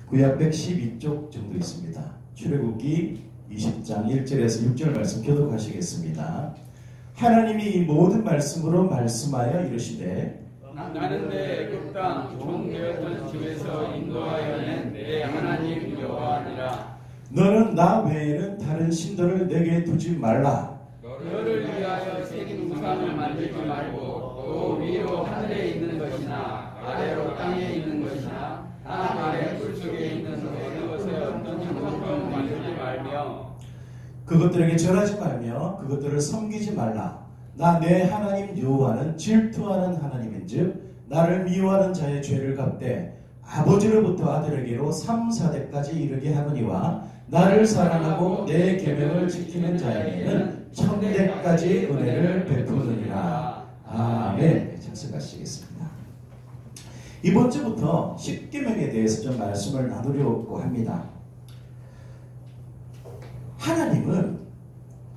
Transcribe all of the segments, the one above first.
구약 112쪽 정도 있습니다. 출애굽기 20장 1절에서 6절 말씀 교독하시겠습니다. 하나님이 이 모든 말씀으로 말씀하여 이르시되 나는 내 애굽 땅 종되었던 집에서 인도하여 낸 내 하나님 여호와니라. 너는 나 외에는 다른 신들을 내게 두지 말라. 너를 위하여 새긴 우상을 만들지 말고 또 위로 하늘에 있는 것이나 아래로 땅에 있는 것이나 땅 아래 물 속에 있는 모든 것에 어떤 형상도 만들지 말며 그것들에게 절하지 말며 그것들을 섬기지 말라. 나 내 하나님 여호와는 질투하는 하나님인즉 나를 미워하는 자의 죄를 갚되 아버지로부터 아들에게로 3, 4대까지 이르게 하거니와 나를 사랑하고 내 계명을 지키는 자에게는 천대까지 은혜를 베푸느니라. 아멘. 찬송하시겠습니다. 이번 주부터 십계명에 대해서 좀 말씀을 나누려고 합니다. 하나님은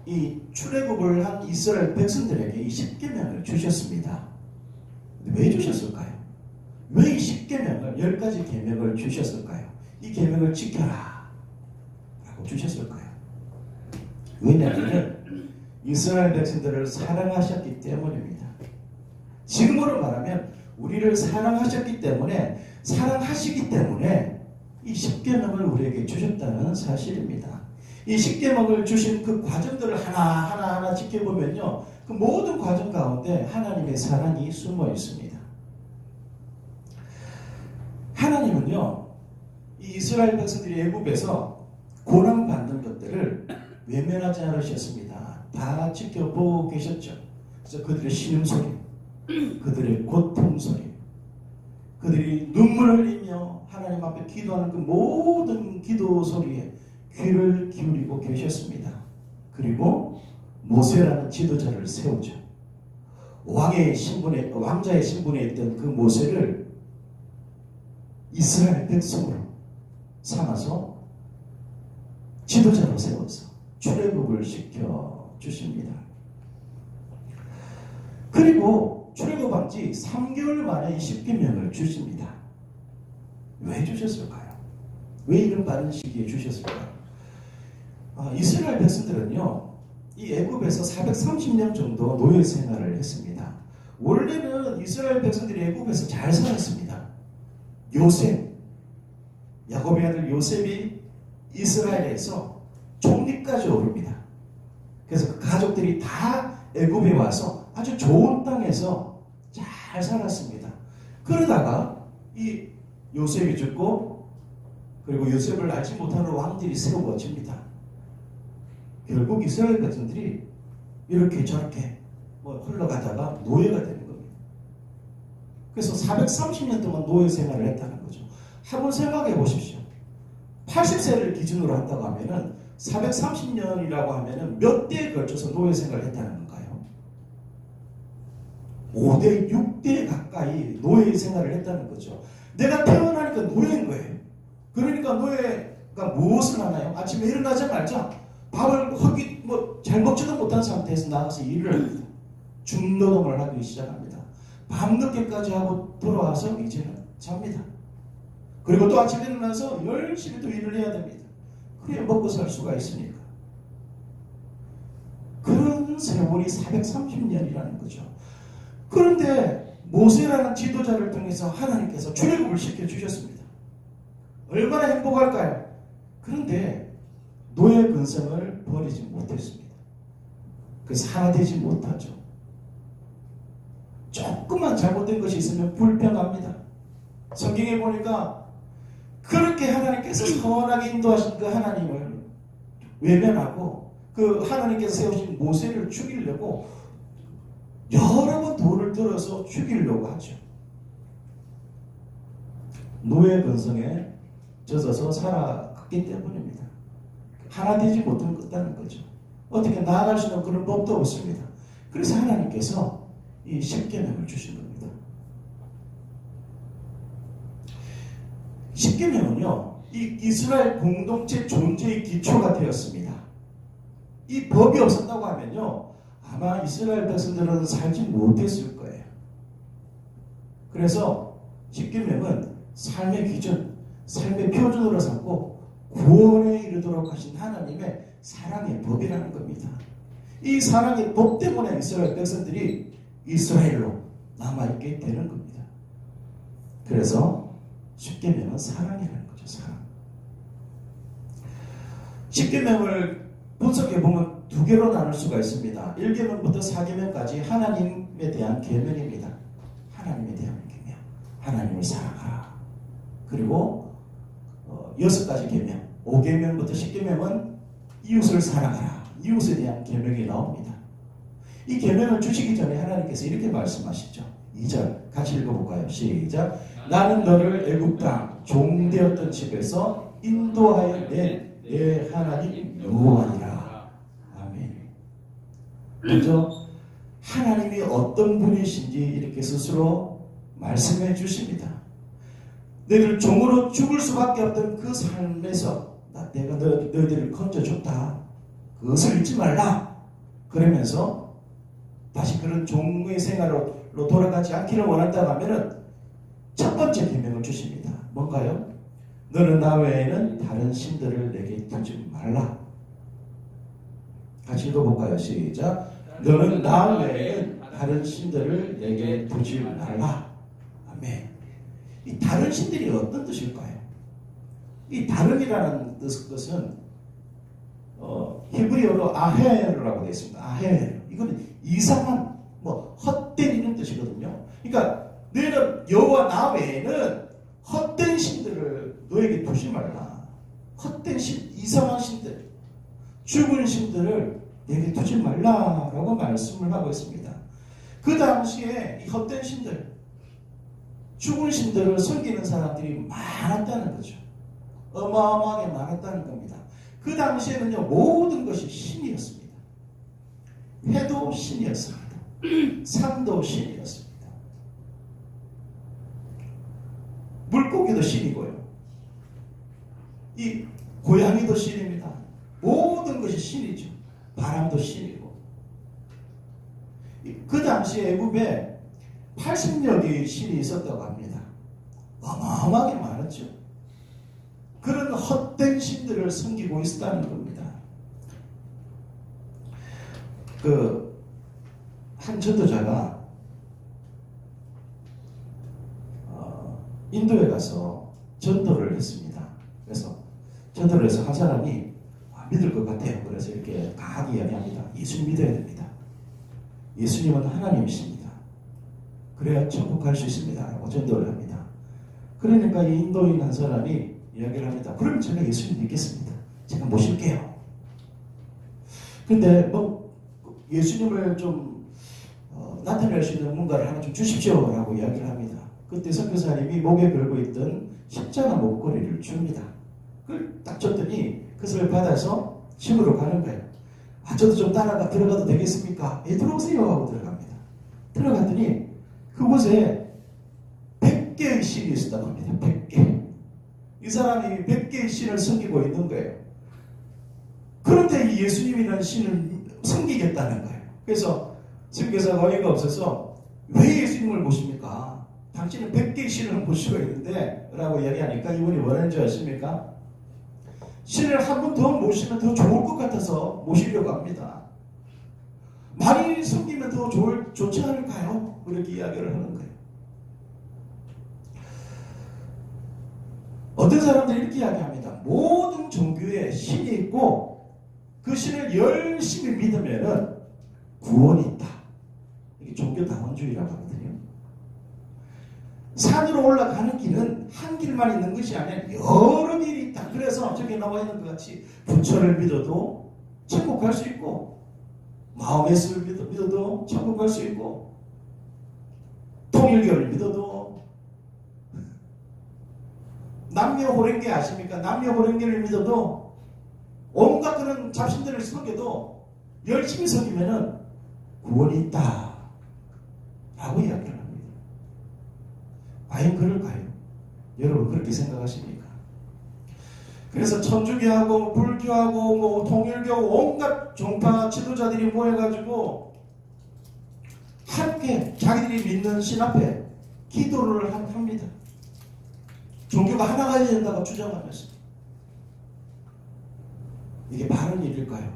이 출애굽을 한 이스라엘 백성들에게 이 십계명을 주셨습니다. 왜 주셨을까요? 왜 이 십계명을 10가지 계명을 주셨을까요? 이 계명을 지켜라 라고 주셨을까요? 왜냐하면 이스라엘 백성들을 사랑하셨기 때문입니다. 지금으로 말하면 우리를 사랑하셨기 때문에 사랑하시기 때문에 이 십계명을 우리에게 주셨다는 사실입니다. 이 십계명을 주신 그 과정들을 하나하나 지켜보면요, 그 모든 과정 가운데 하나님의 사랑이 숨어 있습니다. 하나님은요, 이 이스라엘 백성들이 애굽에서 고난받는 것들을 외면하지 않으셨습니다. 다 지켜보고 계셨죠. 그래서 그들의 신음소리, 그들의 고통소리, 그들이 눈물을 흘리며 하나님 앞에 기도하는 그 모든 기도 소리에 귀를 기울이고 계셨습니다. 그리고 모세라는 지도자를 세우죠. 왕자의 신분에 있던 그 모세를 이스라엘 백성으로 삼아서 지도자로 세워서 출애굽을 시켜 주십니다. 그리고 출애굽한 지 3개월 만에 이 십계명을 주십니다. 왜 주셨을까요? 왜 이런 빠른 시기에 주셨을까요? 이스라엘 백성들은요, 이 애굽에서 430년 정도 노예 생활을 했습니다. 원래는 이스라엘 백성들이 애굽에서 잘 살았습니다. 요셉, 야곱의 아들 요셉이 이스라엘에서 총리까지 오릅니다. 그래서 그 가족들이 다 애굽에 와서 아주 좋은 땅에서 잘 살았습니다. 그러다가 이 요셉이 죽고 그리고 요셉을 알지 못하는 왕들이 세워집니다. 결국 이스라엘 백성들이 이렇게 저렇게 흘러가다가 노예가 되는 겁니다. 그래서 430년 동안 노예 생활을 했다는 거죠. 한번 생각해 보십시오. 80세를 기준으로 한다고 하면은 430년이라고 하면은 몇 대에 걸쳐서 노예 생활을 했다는 건가요? 5대, 6대 가까이 노예 생활을 했다는 거죠. 내가 태어나니까 노예인 거예요. 그러니까 노예가 무엇을 하나요? 아침에 일어나자마자 밥을 잘 먹지도 못한 상태에서 나가서 일을 합니다. 중노동을 하기 시작합니다. 밤늦게까지 하고 돌아와서 이제는 잡니다. 그리고 또 아침에 일어나서 열심히 또 일을 해야 됩니다. 그래야 먹고 살 수가 있으니까. 그런 세월이 430년이라는 거죠. 그런데 모세라는 지도자를 통해서 하나님께서 출애굽을 시켜주셨습니다. 얼마나 행복할까요? 그런데 노예 근성을 버리지 못했습니다. 그래서 하나 되지 못하죠. 조금만 잘못된 것이 있으면 불평합니다. 성경에 보니까 그렇게 하나님께서 선하게 인도하신 그 하나님을 외면하고 그 하나님께서 세우신 모세를 죽이려고 여러 번 돌을 들어서 죽이려고 하죠. 노예 근성에 젖어서 살아갔기 때문입니다. 하나 되지 못했다는 거죠. 어떻게 나아갈 수 있는 그런 법도 없습니다. 그래서 하나님께서 이 십계명을 주신 겁니다. 십계명은요, 이 이스라엘 공동체 존재의 기초가 되었습니다. 이 법이 없었다고 하면요, 아마 이스라엘 백성들은 살지 못했을 거예요. 그래서 십계명은 삶의 기준, 삶의 표준으로 삼고 구원에 이르도록 하신 하나님의 사랑의 법이라는 겁니다. 이 사랑의 법 때문에 이스라엘 백성들이 이스라엘로 남아있게 되는 겁니다. 그래서 십계명은 사랑이라는 거죠. 사랑. 십계명을 분석해보면 두 개로 나눌 수가 있습니다. 1계명부터 4계명까지 하나님에 대한 계명입니다. 하나님에 대한 계명. 하나님을 사랑하라. 그리고 6가지 계명. 5계명부터 10계명은 이웃을 사랑하라. 이웃에 대한 계명이 나옵니다. 이 계명을 주시기 전에 하나님께서 이렇게 말씀하시죠. 2절 같이 읽어볼까요? 시작. 나는 너를 애굽 땅 종되었던 집에서 인도하여 낸 내 하나님 여호와니라. 아멘. 먼저 하나님이 어떤 분이신지 이렇게 스스로 말씀해 주십니다. 너희들 종으로 죽을 수밖에 없던 그 삶에서 내가 너희들을 건져줬다. 그것을 잊지 말라. 그러면서 다시 그런 종의 생활로 돌아가지 않기를 원한다고 하면은 첫 번째 계명을 주십니다. 뭔가요? 너는 나 외에는 다른 신들을 내게 두지 말라. 같이 읽어볼까요? 시작. 너는 나 외에는 다른 신들을 내게 두지 말라. 아멘. 이 다른 신들이 어떤 뜻일까요? 이 다른이라는 것은 히브리어로 아헤르라고 되어 있습니다. 아헤르. 이건 이상한 헛된 이런 뜻이거든요. 그러니까 너희는 여호와 나 외에는 헛된 신들을 너에게 두지 말라. 헛된 신, 이상한 신들, 죽은 신들을 내게 두지 말라라고 말씀을 하고 있습니다. 그 당시에 이 헛된 신들, 죽은 신들을 섬기는 사람들이 많았다는 거죠. 어마어마하게 많았다는 겁니다. 그 당시에는요, 모든 것이 신이었습니다. 해도 신이었습니다. 산도 신이었습니다. 물고기도 신이고요. 이 고양이도 신입니다. 모든 것이 신이죠. 바람도 신이고. 그 당시에 애굽에 80여 개의 신이 있었다고 합니다. 어마어마하게 많았죠. 그런 헛된 신들을 섬기고 있었다는 겁니다. 한 전도자가 인도에 가서 전도를 했습니다. 그래서 전도를 해서 한 사람이 믿을 것 같아요. 그래서 이렇게 강하게 이야기합니다. 예수님 믿어야 됩니다. 예수님은 하나님이십니다. 그래야 천국 갈 수 있습니다. 라고 전도를 합니다. 그러니까 이 인도인 한 사람이 이야기를 합니다. 그러면 제가 예수님 믿겠습니다. 제가 모실게요. 근데 예수님을 좀 나타낼 수 있는 뭔가를 하나 좀 주십시오. 라고 이야기를 합니다. 그때 선교사님이 목에 걸고 있던 십자가 목걸이를 줍니다. 그걸 딱 줬더니 그것을 받아서 집으로 가는 거예요. 저도 좀 들어가도 되겠습니까? 예, 들어오세요. 하고 들어갑니다. 들어갔더니 그곳에 100개의 신이 있었다고 합니다. 100개. 이 사람이 100개의 신을 섬기고 있는 거예요. 그런데 이 예수님이라는 신을 섬기겠다는 거예요. 그래서 선교사가 어이가 없어서 왜 예수님을 모십니까? 당신은 100개의 신을 모시고 있는데 라고 이야기하니까 이분이 뭐라는 줄 아십니까? 신을 한 번 더 모시면 더 좋을 것 같아서 모시려고 합니다. 많이 섬기면 더 좋지 않을까요? 그렇게 이야기를 하는 거예요. 어떤 사람들이 이렇게 이야기합니다. 모든 종교에 신이 있고 그 신을 열심히 믿으면 구원이 있다. 이게 종교다원주의라고 하거든요. 산으로 올라가는 길은 한 길만 있는 것이 아니라 여러 길이 있다. 그래서 저기 나와 있는 것 같이 부처를 믿어도 천국 갈 수 있고 마음의 예수를 믿어도 천국 갈 수 있고 통일교를 믿어도 남녀호랭계 아십니까? 남녀호랭계를 믿어도 온갖 그런 잡신들을 섬겨도 열심히 섬기면은 구원이 있다 라고 이야기를 합니다. 과연 그럴까요? 여러분 그렇게 생각하십니까? 그래서 천주교하고 불교하고 통일교 온갖 종파 지도자들이 모여가지고 함께 자기들이 믿는 신 앞에 기도를 합니다. 종교가 하나가 된다고 주장하면서 이게 바른 일일까요?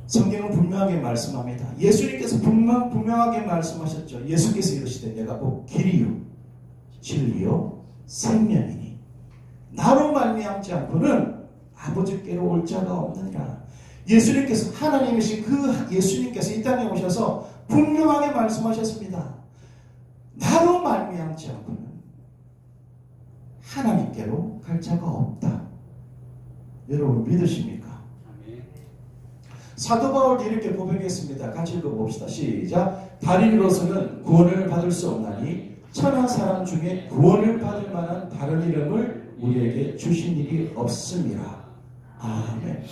성경은 분명하게 말씀합니다. 예수님께서 분명하게 말씀하셨죠. 예수께서 이르시되 내가 곧 길이요 진리요 생명이니 나로 말미암지 않고는 아버지께로 올 자가 없느니라. 예수님께서 하나님이신 그 예수님께서 이 땅에 오셔서 분명하게 말씀하셨습니다. 나로 말미암지 않고는 하나님께로 갈 자가 없다. 여러분 믿으십니까? 사도 바울이 이렇게 고백했습니다. 같이 읽어봅시다. 시작. 다림으로서는 구원을 받을 수 없나니 천한 사람 중에 구원을 받을 만한 다른 이름을 우리에게 주신 일이 없음이라. 아멘.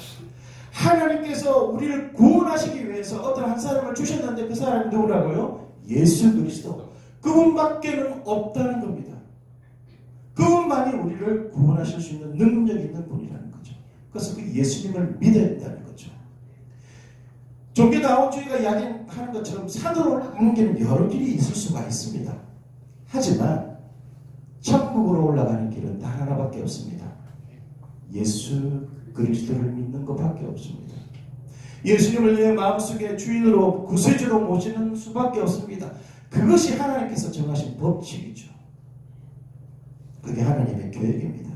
하나님께서 우리를 구원하시기 위해서 어떤 한 사람을 주셨는데 그 사람이 누구라고요? 예수 그리스도. 그분밖에는 없다는 겁니다. 그분만이 우리를 구원하실 수 있는 능력 있는 분이라는 거죠. 그래서 그 예수님을 믿어야 된다는 거죠. 종교다원주의가 이야기하는 것처럼 산으로 올라가는 길은 여러 길이 있을 수가 있습니다. 하지만 천국으로 올라가는 길은 단 하나밖에 없습니다. 예수 그리스도를 믿는 것밖에 없습니다. 예수님을 내 마음속에 주인으로 구세주로 모시는 수밖에 없습니다. 그것이 하나님께서 정하신 법칙이죠. 그게 하나님의 계획입니다.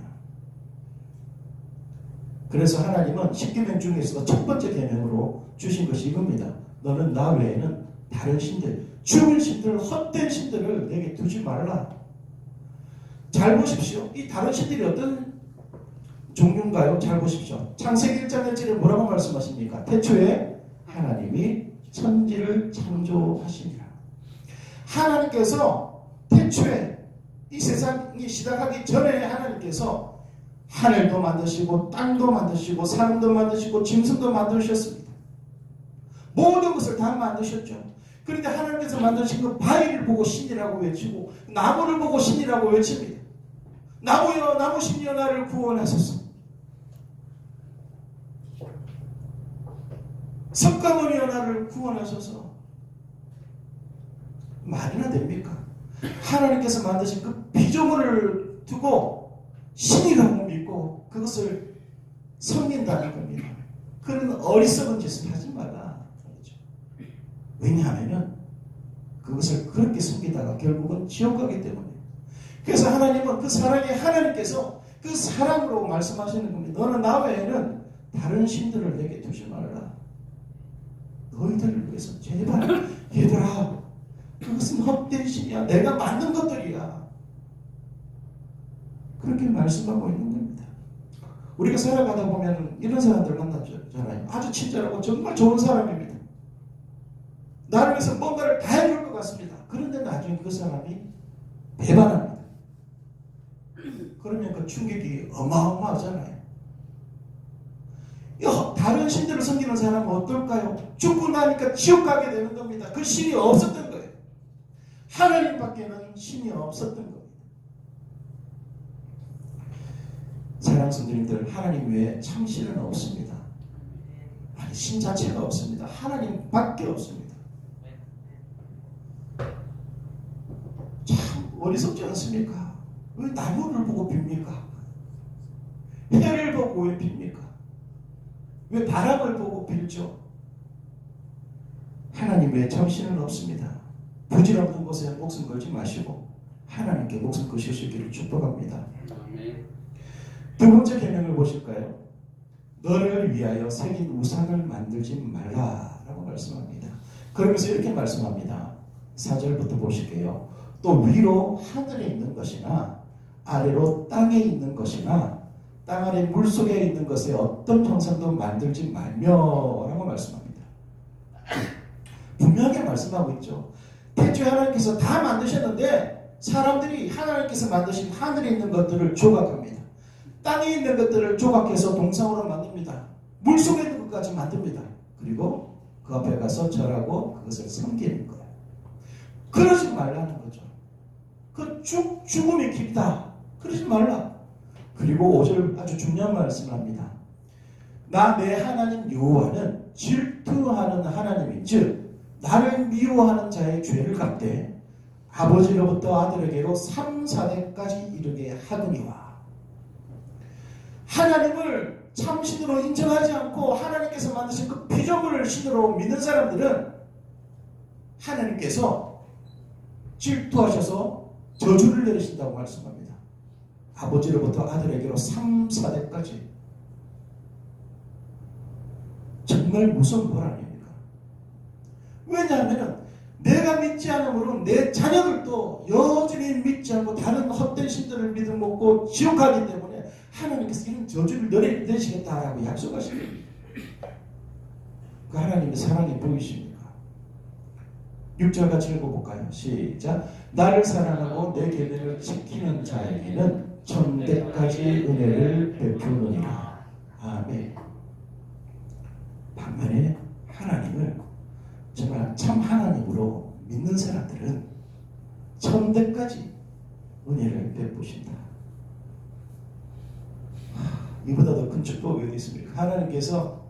그래서 하나님은 십계명 중에서도 첫 번째 계명으로 주신 것이 이겁니다. 너는 나 외에는 다른 신들, 죽은 신들, 헛된 신들을 내게 두지 말라. 잘 보십시오. 이 다른 신들이 어떤 종류인가요? 잘 보십시오. 창세기 1장 1절에 뭐라고 말씀하십니까? 태초에 하나님이 천지를 창조하시니라. 하나님께서 태초에 이 세상이 시작하기 전에 하나님께서 하늘도 만드시고 땅도 만드시고 사람도 만드시고 짐승도 만드셨습니다. 모든 것을 다 만드셨죠. 그런데 하나님께서 만드신 그 바위를 보고 신이라고 외치고 나무를 보고 신이라고 외칩니다. 나무여 나무신이여 나를 구원하소서. 석가모니여 나를 구원하소서. 말이나 됩니까? 하나님께서 만드신 그 피조물을 두고 신이라고 믿고 그것을 섬긴다는 겁니다. 그런 어리석은 짓을 하지 말라. 왜냐하면 그것을 그렇게 섬기다가 결국은 지옥 가기 때문에. 그래서 하나님은 그 사랑의 하나님께서 그 사랑으로 말씀하시는 겁니다. 너는 나 외에는 다른 신들을 내게 두지 말라. 너희들을 위해서 제발 얘들아 그것은 헛된 신이야. 내가 만든 것들이야. 그렇게 말씀하고 있는 겁니다. 우리가 살아가다 보면 이런 사람들 만나잖아요. 아주 친절하고 정말 좋은 사람입니다. 나를 위해서 뭔가를 다 해줄 것 같습니다. 그런데 나중에 그 사람이 배반합니다. 그러면 그 충격이 어마어마하잖아요. 다른 신들을 섬기는 사람은 어떨까요? 죽고 나니까 지옥 가게 되는 겁니다. 그 신이 없었던 거예요. 하나님밖에는 신이 없었던 겁니다. 사랑하는 성도님들, 하나님 외에 참신은 없습니다. 아니, 신 자체가 없습니다. 하나님밖에 없습니다. 참 어리석지 않습니까? 왜 나무를 보고 빕니까? 해를 보고 왜 빕니까? 왜 바람을 보고 빌죠? 하나님 외에 참신은 없습니다. 부질없는 곳에 목숨 걸지 마시고 하나님께 목숨 거실 수 있기를 축복합니다. 두 번째 계명을 보실까요? 너를 위하여 새긴 우상을 만들지 말라라고 말씀합니다. 그러면서 이렇게 말씀합니다. 4절부터 보실게요. 또 위로 하늘에 있는 것이나 아래로 땅에 있는 것이나 땅 아래 물속에 있는 것에 어떤 형상도 만들지 말며라고 말씀합니다. 분명하게 말씀하고 있죠. 태초에 하나님께서 다 만드셨는데 사람들이 하나님께서 만드신 하늘에 있는 것들을 조각합니다. 땅에 있는 것들을 조각해서 동상으로 만듭니다. 물속에 있는 것까지 만듭니다. 그리고 그 앞에 가서 절하고 그것을 섬기는 거예요. 그러지 말라는 거죠. 그 죽음이 깊다. 그러지 말라. 그리고 5절 아주 중요한 말씀을 합니다. 나 내 하나님 여호와는 질투하는 하나님인 즉 나를 미워하는 자의 죄를 갚되 아버지로부터 아들에게로 3, 4대까지 이르게 하거니와. 하나님을 참신으로 인정하지 않고 하나님께서 만드신 그 피조물을 신으로 믿는 사람들은 하나님께서 질투하셔서 저주를 내리신다고 말씀합니다. 아버지로부터 아들에게로 3, 4대까지. 정말 무서운 걸 아닙니까? 왜냐하면 내가 믿지 않으므로 내 자녀들도 여전히 믿지 않고 다른 헛된 신들을 믿어먹고 지옥하기 때문에 하나님께서 이런 저주를 내리시겠다라고 약속하십니다. 그 하나님의 사랑이 보이십니까? 6절 같이 읽어볼까요? 시작. 나를 사랑하고 내 계명을 지키는 자에게는 천대까지 은혜를 베푸느니라. 아멘. 반면에 하나님을 정말 참 하나님으로 믿는 사람들은 천대까지 은혜를 베푸신다. 이보다 더 큰 축복이 어디 있습니까? 하나님께서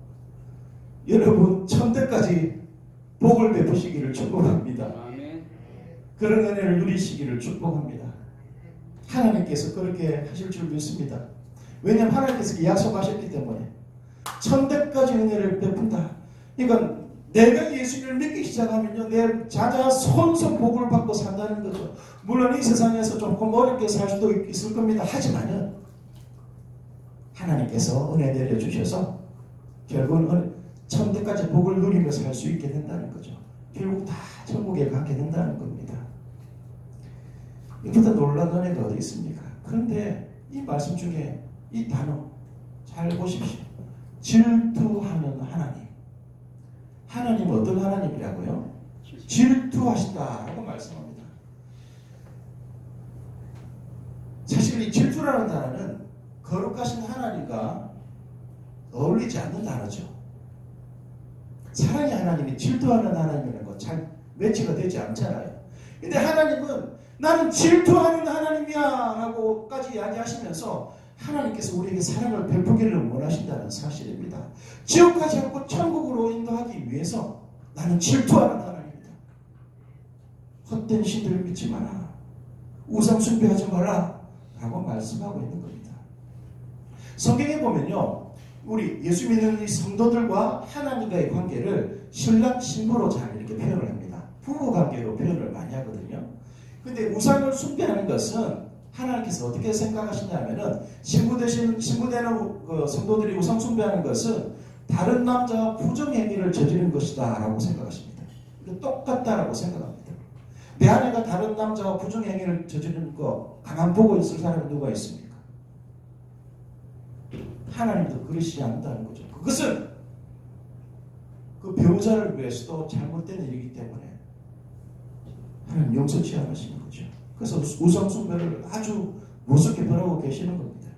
여러분 천대까지 복을 베푸시기를 축복합니다. 그런 은혜를 누리시기를 축복합니다. 하나님께서 그렇게 하실 줄 믿습니다. 왜냐하면 하나님께서 약속하셨기 때문에 천대까지 은혜를 베푼다. 그러니까 내가 예수님을 믿기 시작하면요, 내 자자 손손 복을 받고 산다는 거죠. 물론 이 세상에서 조금 어렵게 살 수도 있을 겁니다. 하지만은 하나님께서 은혜 내려주셔서 결국은 천대까지 복을 누리며 살 수 있게 된다는 거죠. 결국 다 천국에 가게 된다는 겁니다. 이보다 놀라운 은혜가 어디 있습니까? 그런데 이 말씀 중에 이 단어 잘 보십시오. 질투하는 하나님. 하나님은 어떤 하나님이라고요? 질투하신다라고 말씀합니다. 사실 이 질투라는 단어는 거룩하신 하나님과 어울리지 않는 단어죠. 사랑의 하나님이 질투하는 하나님이라는 거 잘 매치가 되지 않잖아요. 근데 하나님은 나는 질투하는 하나님이야 라고까지 이야기하시면서 하나님께서 우리에게 사랑을 베푸기를 원하신다는 사실입니다. 지옥하지 않고 천국으로 인도하기 위해서 나는 질투하는 하나님이다. 헛된 신들을 믿지 마라. 우상 숭배하지 마라 라고 말씀하고 있는 겁니다. 성경에 보면요, 우리 예수 믿는 이 성도들과 하나님과의 관계를 신랑 신부로 잘 이렇게 표현을 합니다. 부부 관계로 표현을 많이 하거든요. 근데 우상을 숭배하는 것은 하나님께서 어떻게 생각하시냐면은 신부 되는 그 성도들이 우상 숭배하는 것은 다른 남자와 부정행위를 저지른 것이다 라고 생각하십니다. 똑같다라고 생각합니다. 내 아내가 다른 남자와 부정행위를 저지르는 거 가만 보고 있을 사람이 누가 있습니까? 하나님도 그러시지 않는다는 거죠. 그것은 그 배우자를 위해서도 잘못된 일이기 때문에 하나님 용서치 않으시는 거죠. 그래서 우상 숭배를 아주 무섭게 벌하고 계시는 겁니다.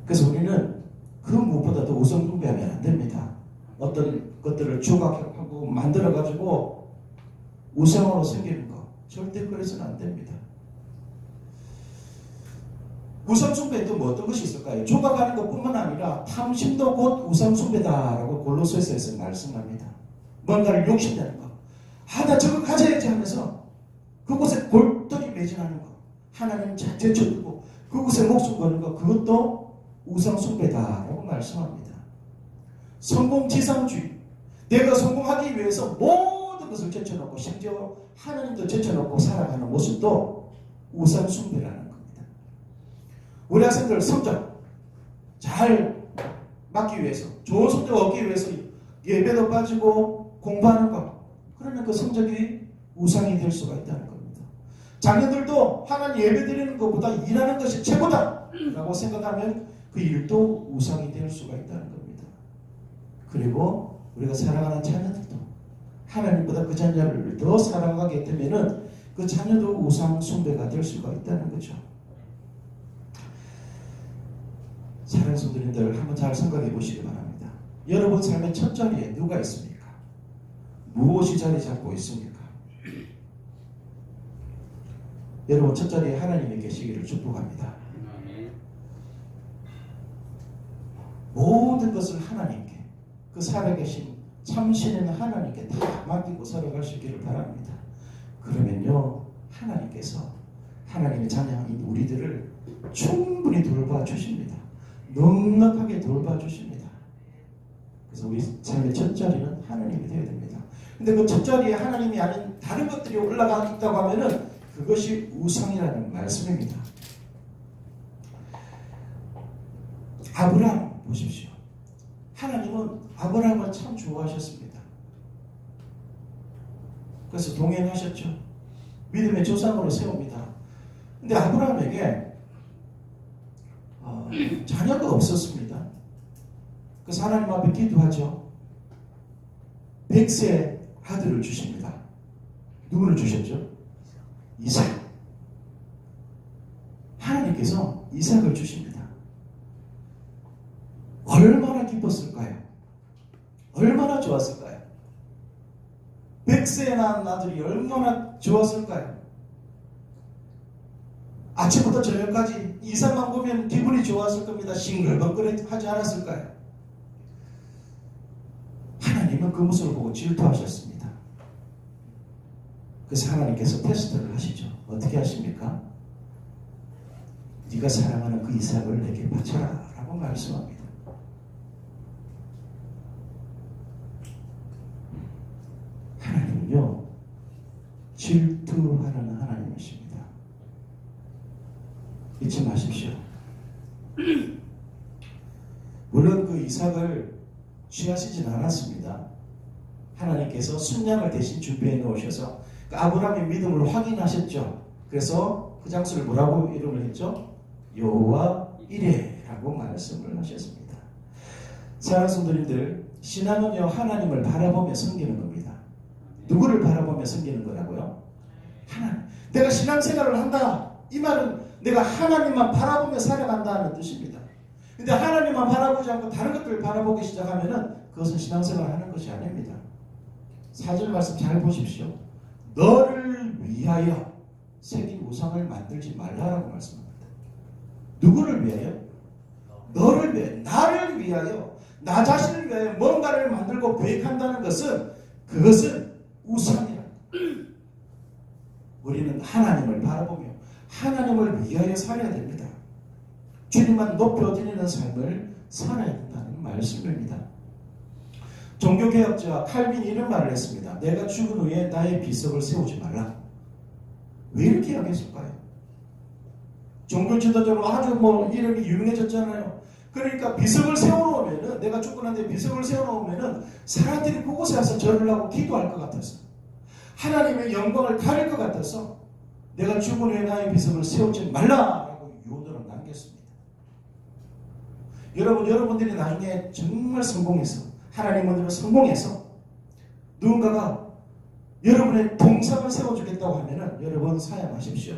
그래서 우리는 그 무엇보다도 우상 숭배하면 안 됩니다. 어떤 것들을 조각하고 만들어가지고 우상으로 섬기는 거 절대 그래서는 안 됩니다. 우상 숭배에 또 뭐 어떤 것이 있을까요? 조각하는 것뿐만 아니라 탐심도 곧 우상 숭배다라고 골로새서에서 말씀합니다. 뭔가를 욕심내는 거. 나 저거 가져야지 하면서 그곳에 골똘히 매진하는 거. 하나님 제쳐두고 그곳에 목숨 거는 거. 그것도 우상 숭배다라고 말씀합니다. 성공지상주의. 내가 성공하기 위해서 모든 것을 제쳐놓고 심지어 하나님도 제쳐놓고 살아가는 모습도 우상 숭배라는 겁니다. 우리 학생들 성적 잘 맞기 위해서, 좋은 성적 얻기 위해서 예배도 빠지고 공부하는 것, 그러면 그 성적이 우상이 될 수가 있다는 겁니다. 자녀들도 하나님 예배 드리는 것보다 일하는 것이 최고다 라고 생각하면 그 일도 우상이 될 수가 있다는 겁니다. 그리고 우리가 사랑하는 자녀들도 하나님보다 그 자녀를 더 사랑하게 되면은 그 자녀도 우상 숭배가 될 수가 있다는 거죠. 사랑하는 성도님들, 한번 잘 생각해 보시기 바랍니다. 여러분 삶의 첫 자리에 누가 있습니까? 무엇이 자리 잡고 있습니까? 여러분 첫 자리에 하나님이 계시기를 축복합니다. 모든 것을 하나님께, 그 살아계신 참신인 하나님께 다 맡기고 살아갈 수 있기를 바랍니다. 그러면요, 하나님께서 하나님의 자녀인 우리들을 충분히 돌봐주십니다. 넉넉하게 돌봐주십니다. 그래서 우리 삶의 첫자리는 하나님이 되어야 됩니다. 근데 그 첫자리에 하나님이 아닌 다른 것들이 올라가 있다고 하면은 그것이 우상이라는 말씀입니다. 아브라함 보십시오. 하나님은 아브라함을 참 좋아하셨습니다. 그래서 동행하셨죠. 믿음의 조상으로 세웁니다. 근데 아브라함에게 자녀가 없었습니다. 그래서 하나님 앞에 기도하죠. 100세 아들을 주십니다. 누구를 주셨죠? 이삭. 하나님께서 이삭을 주십니다. 얼마나 기뻤을까요? 얼마나 좋았을까요? 100세에 낳은 아들이 얼마나 좋았을까요? 아침부터 저녁까지 이삭만 보면 기분이 좋았을 겁니다. 싱글벙글하지 않았을까요? 하나님은 그 모습을 보고 질투하셨습니다. 그래서 하나님께서 테스트를 하시죠. 어떻게 하십니까? 네가 사랑하는 그 이삭을 내게 바쳐라 라고 말씀합니다. 하나님은요, 질투하는 하나님이십니다. 잊지 마십시오. 물론 그 이삭을 취하시진 않았습니다. 하나님께서 순양을 대신 준비해 놓으셔서 그 아브라함의 믿음을 확인하셨죠. 그래서 그 장소를 뭐라고 이름을 했죠? 여호와 이레라고 말씀을 하셨습니다. 사랑하는 성도님들, 신앙은요, 하나님을 바라보며 섬기는 겁니다. 누구를 바라보며 섬기는 거라고요? 하나님. 내가 신앙생활을 한다. 이 말은 내가 하나님만 바라보며 살아간다는 뜻입니다. 근데 하나님만 바라보지 않고 다른 것들을 바라보기 시작하면은 그것은 신앙생활을 하는 것이 아닙니다. 4절 말씀 잘 보십시오. 너를 위하여 새긴 우상을 만들지 말라라고 말씀합니다. 누구를 위하여? 너를 위하여, 나를 위하여, 나 자신을 위하여 뭔가를 만들고 계획한다는 것은 그것은 우상이라. 우리는 하나님을 바라보며 하나님을 위하여 살아야 됩니다. 주님만 높여드리는 삶을 살아야 된다는 말씀입니다. 종교개혁자 칼빈이 이런 말을 했습니다. 내가 죽은 후에 나의 비석을 세우지 말라. 왜 이렇게 하겠을까요? 종교 지도자로 아주 이름이 유명해졌잖아요. 그러니까 비석을 세워놓으면은, 내가 죽고 난 뒤에 비석을 세워놓으면은 사람들이 그곳에 와서 절을 하고 기도할 것 같아서, 하나님의 영광을 가릴 것 같아서 내가 죽은 후에 나의 비석을 세우지 말라라고 유언을 남겼습니다. 여러분들이 나중에 정말 성공해서, 하나님 먼저 성공해서 누군가가 여러분의 동상을 세워주겠다고 하면은 여러분 사양하십시오.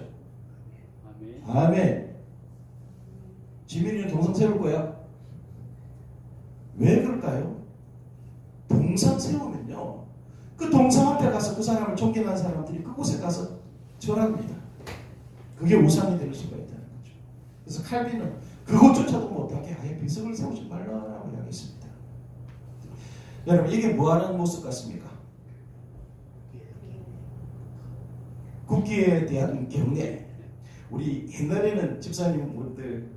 아멘. 지민이는 동상 세울 거야. 왜 그럴까요? 동상 세우면요, 그 동상 앞에 가서 그 사람을 존경하는 사람들이 그곳에 가서 절합니다. 그게 우상이 될 수가 있다는 거죠. 그래서 칼빈은 그것조차도 못하게 아예 비석을 세우지 말라라고 이야기했습니다. 여러분, 이게 뭐하는 모습 같습니까? 국기에 대한 경례. 우리 옛날에는 집사님들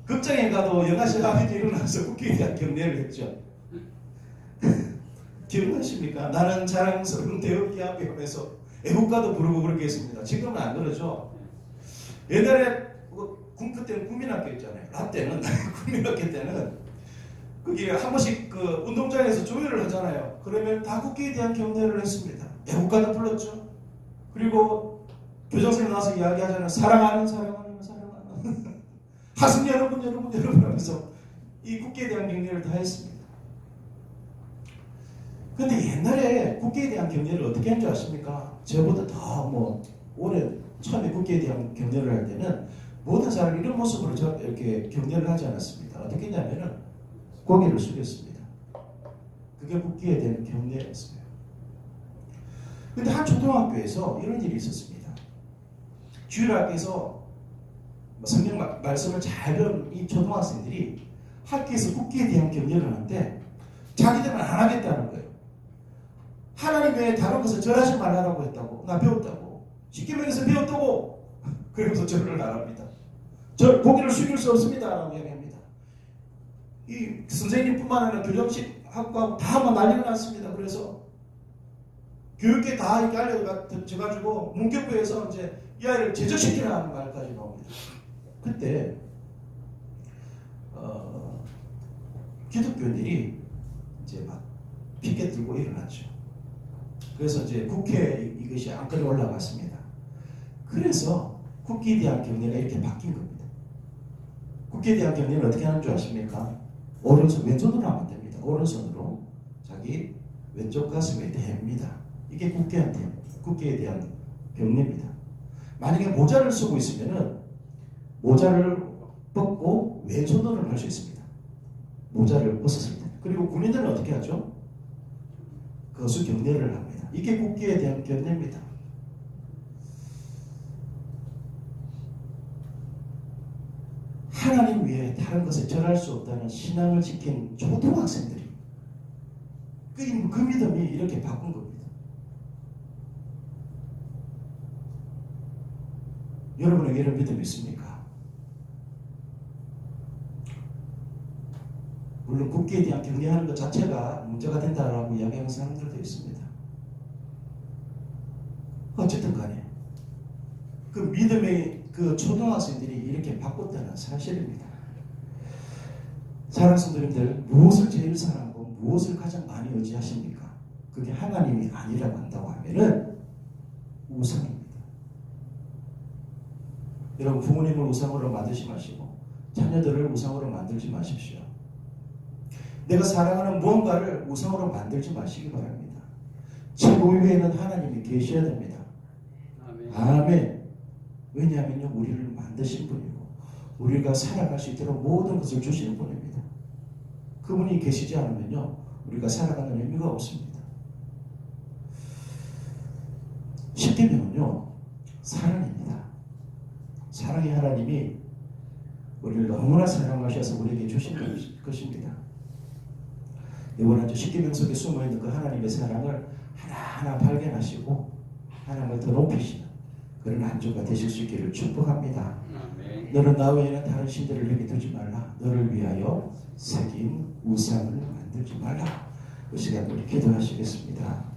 극장에 가도 영화실 앞에 일어나서 국기에 대한 경례를 했죠. 기억나십니까? 나는 자랑스러운 대업기 앞에 오면서 애국가도 부르고 그렇게 했습니다. 지금은 안 그러죠. 옛날에 군부 때는 국민학교 있잖아요. 나 때는 국민학교 때는 그게 한 번씩 그 운동장에서 조율을 하잖아요. 그러면 다 국기에 대한 경례를 했습니다. 애국가도 불렀죠. 그리고 교장선생님 나와서 이야기하잖아요. 사랑하는 하승 여러분 하면서 이 국기에 대한 경례를 다 했습니다. 근데 옛날에 국기에 대한 경례를 어떻게 한 줄 아십니까? 저보다 더 오래 처음에 국기에 대한 경례를 할 때는 모든 사람이 이런 모습으로 이렇게 경례를 하지 않았습니다. 어떻게 했냐면은 고개를 숙였습니다. 그게 국기에 대한 경례였어요. 근데 한 초등학교에서 이런 일이 있었습니다. 주일학교에서 성경 말씀을 잘 배운 이 초등학생들이 학교에서 국기에 대한 경례를 하는데 자기들은 안 하겠다는 거예요. 하나님 외에 다른 것을 절하지 말라고 했다고, 나 배웠다고. 십계명에서 배웠다고. 그러면서 절을 나갑니다. 절 고개를 숙일 수 없습니다 라고 이야기합니다. 이 선생님뿐만 아니라 교정식 학과 다 막 난리가 났습니다. 그래서 교육계 다 이렇게 알려져가지고 문교부에서 이제 이 아이를 제적시키라는 말까지 나옵니다. 그때 기독교인들이 이제 막 피켓 들고 일어났죠. 그래서 이제 국회에 이것이 안건이 올라갔습니다. 그래서 국기에 대한 경례가 이렇게 바뀐 겁니다. 국기에 대한 경례는 어떻게 하는 줄 아십니까? 오른손, 왼손으로 하면 됩니다. 오른손으로 자기 왼쪽 가슴에 댑니다. 이게 국기에 대한 경례입니다. 만약에 모자를 쓰고 있으면은 모자를 벗고 왼손으로 할 수 있습니다. 모자를 벗었을 때. 그리고 군인들은 어떻게 하죠? 거수 경례를 합니다. 이게 국기에 대한 경례입니다. 하나님 외에 다른 것에 절할 수 없다는 신앙을 지킨 초등학생들이 그 믿음이 이렇게 바꾼 겁니다. 여러분에게 이런 믿음이 있습니까? 물론 국기에 대한 경례하는 것 자체가 문제가 된다라고 이야기하는 사람들도 있습니다. 어쨌든 간에 그 믿음의 그 초등학생들이 이렇게 바꿨다는 사실입니다. 사랑하는 성도님들, 무엇을 제일 사랑하고 무엇을 가장 많이 의지하십니까? 그게 하나님이 아니라고 한다고 하면은 우상입니다. 여러분, 부모님을 우상으로 만들지 마시고 자녀들을 우상으로 만들지 마십시오. 내가 사랑하는 무언가를 우상으로 만들지 마시기 바랍니다. 최고 위에는 하나님이 계셔야 됩니다. 아멘. 아멘. 왜냐하면요, 우리를 만드신 분이고 우리가 살아갈 수 있도록 모든 것을 주시는 분입니다. 그분이 계시지 않으면요, 우리가 살아가는 의미가 없습니다. 십계명은요, 사랑입니다. 사랑의 하나님이 우리를 너무나 사랑하셔서 우리에게 주신 것입니다. 이번 한 주 십계명 속에 숨어있는 그 하나님의 사랑을 하나하나 발견하시고 하나님을 더 높이시는 그런 한 주가 되실 수 있기를 축복합니다. 아멘. 너는 나 외에는 다른 신들을 내게 두지 말라. 너를 위하여 새긴 우상을 만들지 말라. 그 시간 우리 기도하시겠습니다.